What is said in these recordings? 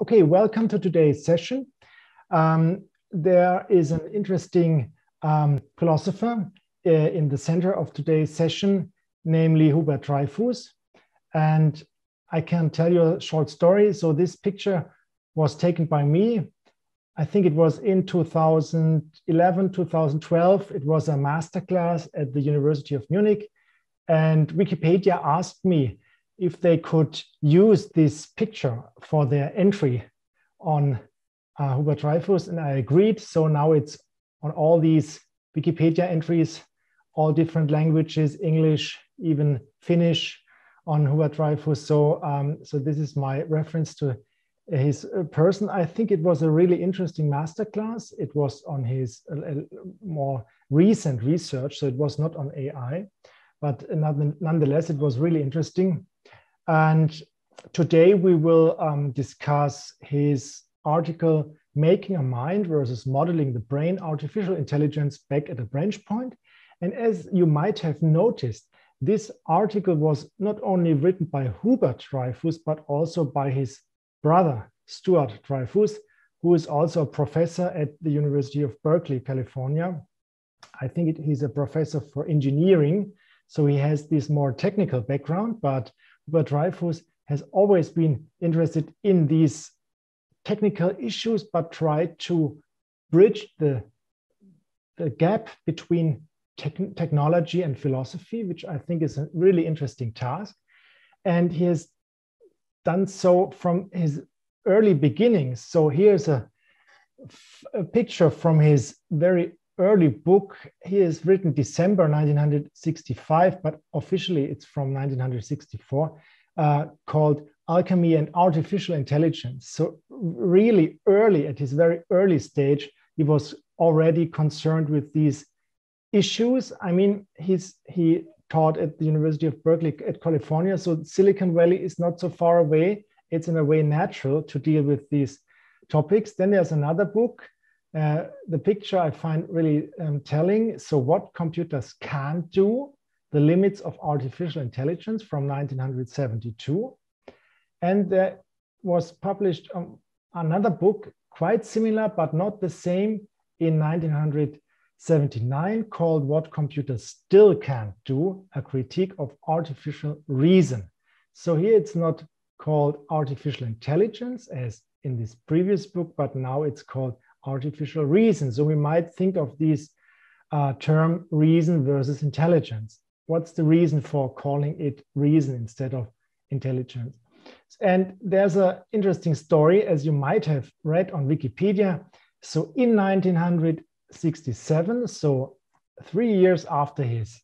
Okay, welcome to today's session. There is an interesting philosopher in the center of today's session, namely Hubert Dreyfus. And I can tell you a short story. So this picture was taken by me. I think it was in 2011, 2012. It was a masterclass at the University of Munich. And Wikipedia asked me if they could use this picture for their entry on Hubert Dreyfus, and I agreed. So now it's on all these Wikipedia entries, all different languages, English, even Finnish, on Hubert Dreyfus. So this is my reference to his person. I think it was a really interesting masterclass. It was on his more recent research, so it was not on AI, but nonetheless, it was really interesting. And today we will discuss his article, Making a Mind versus Modeling the Brain, Artificial Intelligence Back at a Branch Point. And as you might have noticed, this article was not only written by Hubert Dreyfus, but also by his brother, Stuart Dreyfus, who is also a professor at the University of Berkeley, California. I think he's a professor for engineering, so he has this more technical background, but Hubert Dreyfus has always been interested in these technical issues, but tried to bridge the gap between technology and philosophy, which I think is a really interesting task. And he has done so from his early beginnings. So here's a picture from his very early book. He is written December 1965, but officially it's from 1964, called Alchemy and Artificial Intelligence. So really early, at his very early stage, he was already concerned with these issues. I mean, he taught at the University of Berkeley at California, so Silicon Valley is not so far away. It's in a way natural to deal with these topics. Then there's another book. The picture I find really telling. So what computers can do, the limits of artificial intelligence, from 1972. And there was published another book, quite similar, but not the same, in 1979, called What Computers Still Can't Do, a critique of artificial reason. So here it's not called artificial intelligence as in this previous book, but now it's called artificial reason. So we might think of this term reason versus intelligence. What's the reason for calling it reason instead of intelligence? And there's an interesting story, as you might have read on Wikipedia. So in 1967, so 3 years after his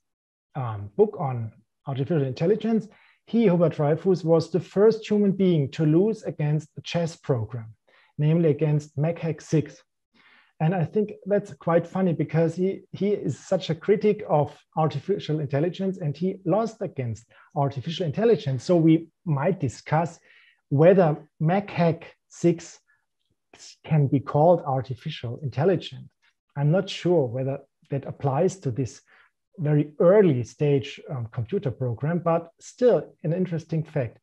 book on artificial intelligence, Hubert Dreyfus, was the first human being to lose against a chess program, namely against Mac-Hack 6. And I think that's quite funny because he is such a critic of artificial intelligence, and he lost against artificial intelligence. So we might discuss whether Mac-Hack 6 can be called artificial intelligence. I'm not sure whether that applies to this very early stage computer program, but still an interesting fact.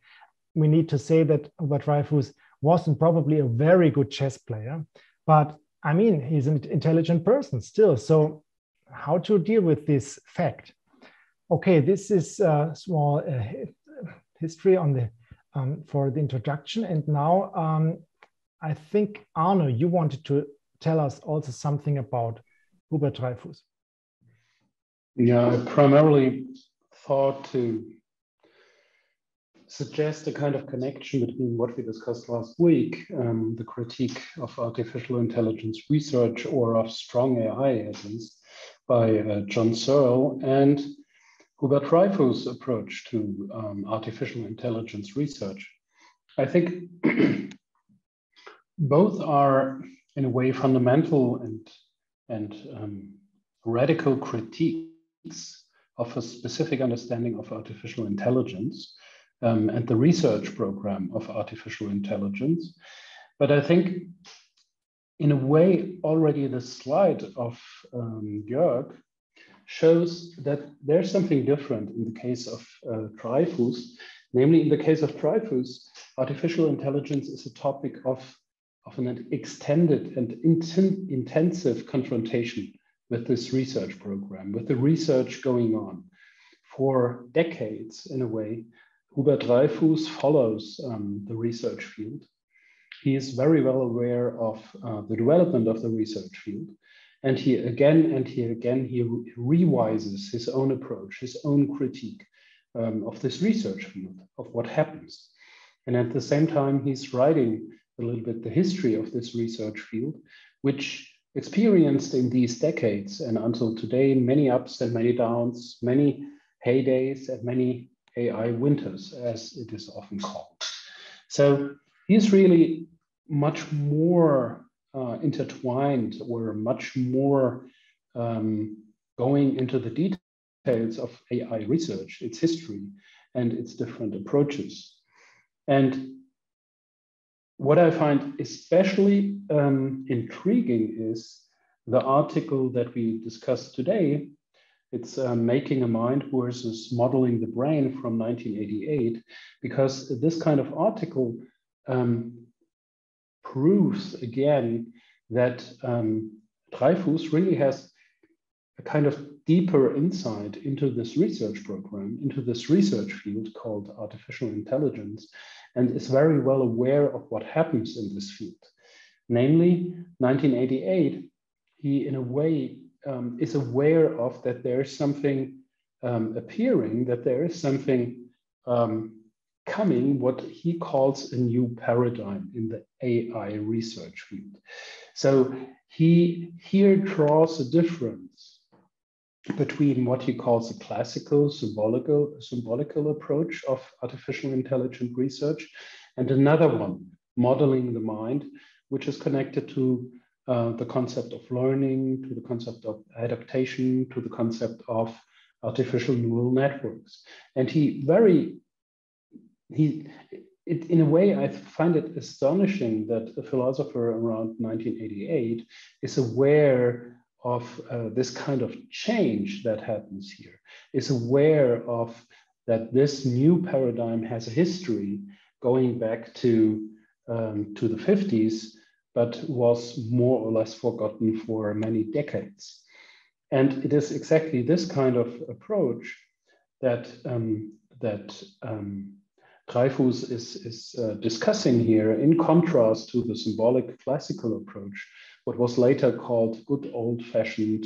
We need to say that Hubert Dreyfus wasn't probably a very good chess player, but I mean, he's an intelligent person still. So how to deal with this fact? Okay, this is a small history on the for the introduction. And now I think, Arno, you wanted to tell us also something about Hubert Dreyfus. Yeah, I primarily thought to suggest a kind of connection between what we discussed last week, the critique of artificial intelligence research, or of strong AI at least, by John Searle, and Hubert Dreyfus' approach to artificial intelligence research. I think both are in a way fundamental and radical critiques of a specific understanding of artificial intelligence and the research program of artificial intelligence. But I think in a way already the slide of Jörg shows that there's something different in the case of Dreyfus, Namely, in the case of Dreyfus, artificial intelligence is a topic of an extended and intensive confrontation with this research program, with the research going on. For decades, in a way, Hubert Dreyfus follows the research field. He is very well aware of the development of the research field. And he again revises his own approach, his own critique of this research field, of what happens. And at the same time, he's writing a little bit the history of this research field, which experienced in these decades and until today, many ups and many downs, many heydays and many AI winters, as it is often called. So he's really much more intertwined, or much more going into the details of AI research, its history, and its different approaches. And what I find especially intriguing is the article that we discussed today. It's Making a Mind versus Modeling the Brain from 1988, because this kind of article proves again that Dreyfus really has a kind of deeper insight into this research program, into this research field called artificial intelligence, and is very well aware of what happens in this field. Namely, 1988, he in a way is aware of that there is something appearing, that there is something coming, what he calls a new paradigm in the AI research field. So he here draws a difference between what he calls a classical symbolical approach of artificial intelligence research and another one, modeling the mind, which is connected to the concept of learning, to the concept of adaptation, to the concept of artificial neural networks. And in a way, I find it astonishing that a philosopher around 1988 is aware of this kind of change that happens here, is aware of that this new paradigm has a history going back to the 50s, but was more or less forgotten for many decades. And it is exactly this kind of approach that Dreyfus is discussing here, in contrast to the symbolic classical approach, what was later called good old-fashioned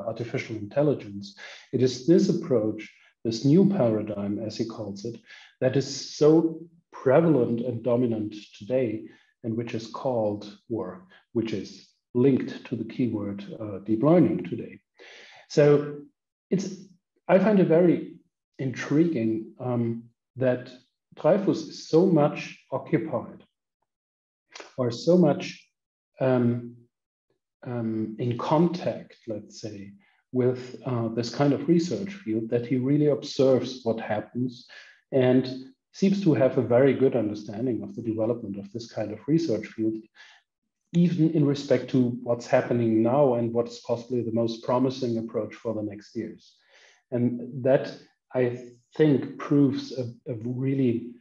artificial intelligence. It is this approach, this new paradigm, as he calls it, that is so prevalent and dominant today, and which is called, or which is linked to the keyword deep learning today. So I find it very intriguing that Dreyfus is so much occupied, or so much in contact, let's say, with this kind of research field, that he really observes what happens and seems to have a very good understanding of the development of this kind of research field, even in respect to what's happening now and what's possibly the most promising approach for the next years. And that, I think, proves a really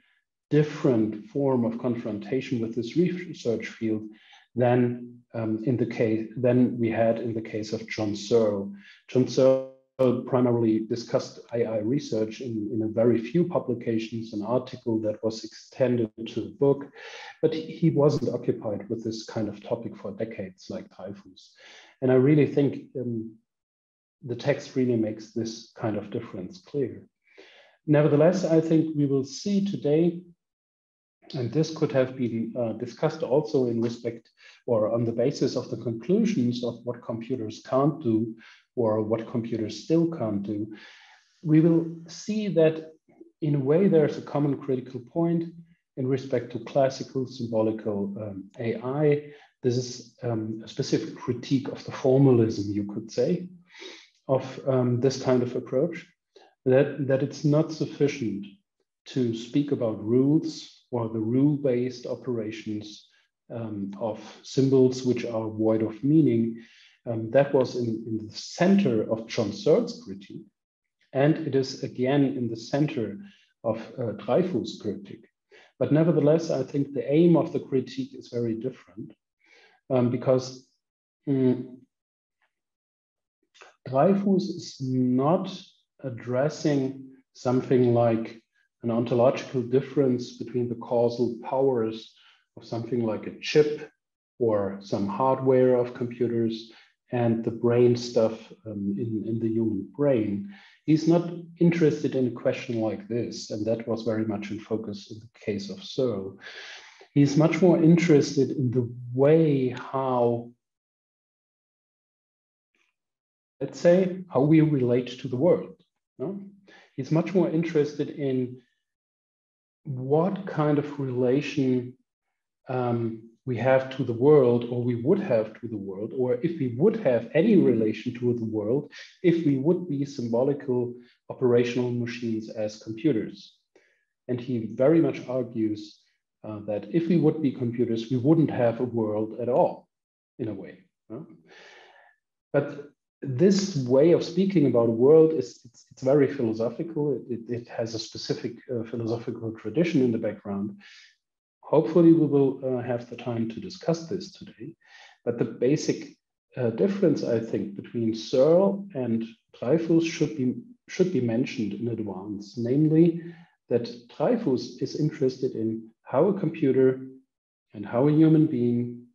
different form of confrontation with this research field than we had in the case of John Searle. John Searle primarily discussed AI research in a very few publications, an article that was extended to a book, but he wasn't occupied with this kind of topic for decades like Dreyfus. And I really think the text really makes this kind of difference clear. Nevertheless, I think we will see today, and this could have been discussed also in respect or on the basis of the conclusions of what computers can't do or what computers still can't do, we will see that in a way there's a common critical point in respect to classical symbolical AI. This is a specific critique of the formalism, you could say, of this kind of approach, that it's not sufficient to speak about rules or the rule-based operations of symbols which are void of meaning. That was in the center of John Searle's critique. And it is again in the center Dreyfus' critique. But nevertheless, I think the aim of the critique is very different because Dreyfus is not addressing something like an ontological difference between the causal powers of something like a chip or some hardware of computers and the brain stuff in the human brain. He's not interested in a question like this, and that was very much in focus in the case of Searle. He's much more interested in the way how, let's say, how we relate to the world. No? He's much more interested in what kind of relation we have to the world, or we would have to the world, or if we would have any relation to the world, if we would be symbolical operational machines as computers. And he very much argues that if we would be computers, we wouldn't have a world at all, in a way. But this way of speaking about a world it's very philosophical. It has a specific philosophical tradition in the background. Hopefully we will have the time to discuss this today. But the basic difference, I think, between Searle and Dreyfus should be mentioned in advance, namely that Dreyfus is interested in how a computer and how a human being,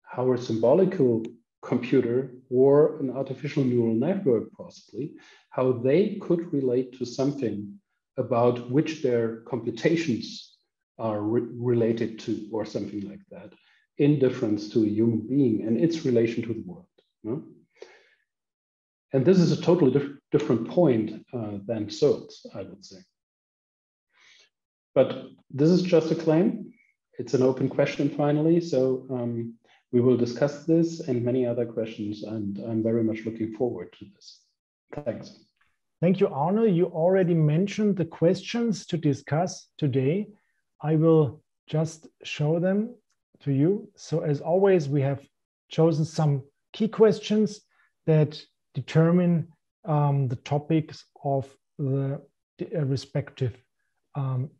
how a symbolical computer or an artificial neural network possibly, how they could relate to something about which their computations are related to, or something like that, in difference to a human being and its relation to the world. No? And this is a totally different point than Searle's, I would say. But this is just a claim. It's an open question finally. So we will discuss this and many other questions, and I'm very much looking forward to this. Thanks. Thank you, Arno. You already mentioned the questions to discuss today. I will just show them to you. So as always, we have chosen some key questions that determine the topics of the respective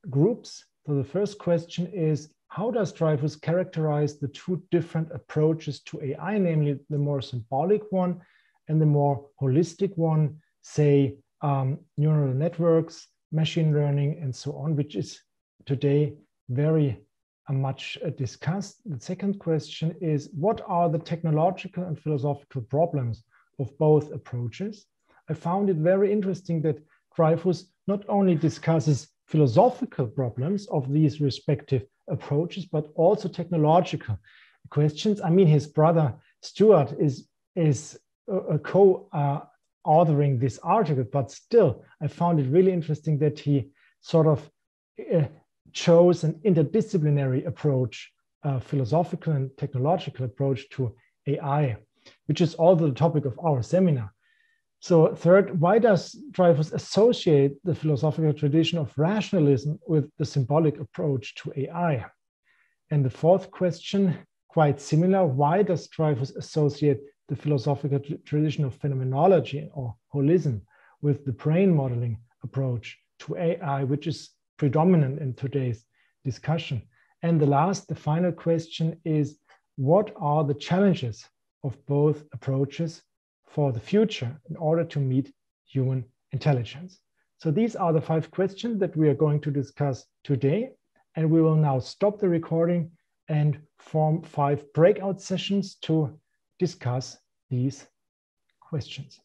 groups. So the first question is, how does Dreyfus characterize the two different approaches to AI, namely the more symbolic one and the more holistic one, say neural networks, machine learning, and so on, which is today very much discussed. The second question is, what are the technological and philosophical problems of both approaches? I found it very interesting that Dreyfus not only discusses philosophical problems of these respective approaches, but also technological questions. I mean, his brother Stuart is co-authoring this article, but still, I found it really interesting that he sort of chose an interdisciplinary approach, philosophical and technological approach to AI, which is also the topic of our seminar. So third, why does Dreyfus associate the philosophical tradition of rationalism with the symbolic approach to AI? And the fourth question, quite similar, why does Dreyfus associate the philosophical tradition of phenomenology or holism with the brain modeling approach to AI, which is predominant in today's discussion? And the final question is, what are the challenges of both approaches for the future in order to meet human intelligence? So these are the 5 questions that we are going to discuss today. And we will now stop the recording and form 5 breakout sessions to discuss these questions.